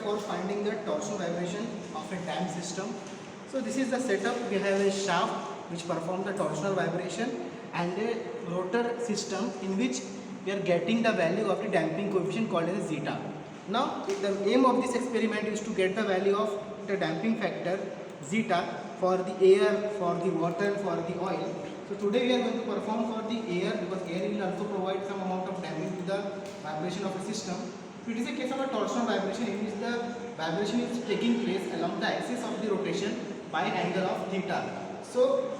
for finding the torsional vibration of a dam system. So this is the setup. We have a shaft which performs the torsional vibration and a rotor system in which we are getting the value of the damping coefficient called as zeta. Now the aim of this experiment is to get the value of the damping factor zeta for the air, for the water, for the oil. So today we are going to perform for the air, because air will also provide some amount of damping to the vibration of a system. So it is a case of a torsional vibration in which the vibration is taking place along the axis of the rotation by an angle of theta. So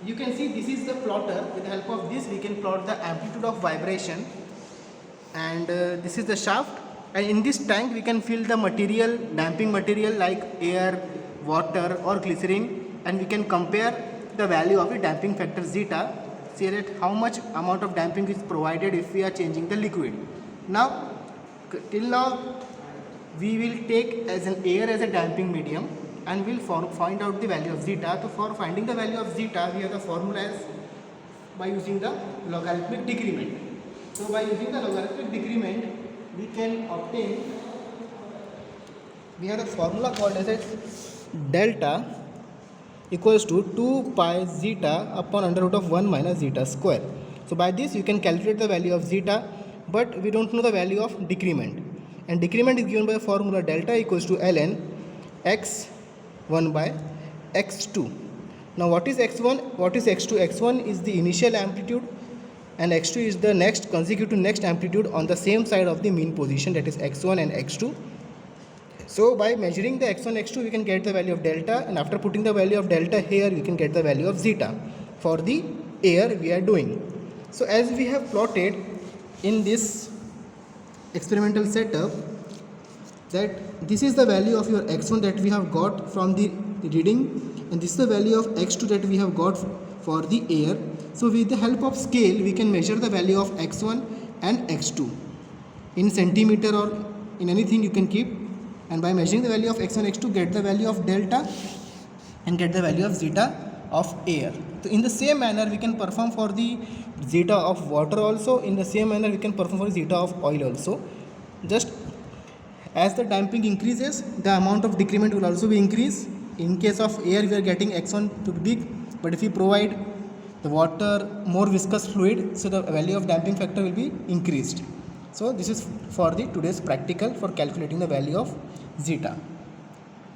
you can see this is the plotter. With the help of this we can plot the amplitude of vibration, and this is the shaft, and in this tank we can fill the material, damping material like air, water or glycerin, and we can compare the value of the damping factor zeta, see that how much amount of damping is provided if we are changing the liquid. Now till now we will take as an air as a damping medium and we'll find out the value of zeta. So for finding the value of zeta we have the formula as by using the logarithmic decrement. So by using the logarithmic decrement we can obtain, we have a formula called as a delta equals to 2 pi zeta upon under root of 1 minus zeta square. So by this you can calculate the value of zeta, but we don't know the value of decrement, and decrement is given by a formula delta equals to ln x1 by x2. Now what is x1, what is x2? x1 is the initial amplitude and x2 is the next consecutive next amplitude on the same side of the mean position, that is x1 and x2. So by measuring the x1, x2 we can get the value of delta, and after putting the value of delta here we can get the value of zeta for the air we are doing. So as we have plotted in this experimental setup, that this is the value of your x1 that we have got from the reading, and this is the value of x2 that we have got for the air. So with the help of scale we can measure the value of x1 and x2 in centimeter or in anything you can keep, and by measuring the value of x1, x2 get the value of delta and get the value of zeta of air. So in the same manner we can perform for the zeta of water also, in the same manner we can perform for zeta of oil also. Just as the damping increases the amount of decrement will also be increased. In case of air we are getting x1 to be big, but if we provide the water more viscous fluid, so the value of damping factor will be increased. So this is for the today's practical for calculating the value of zeta.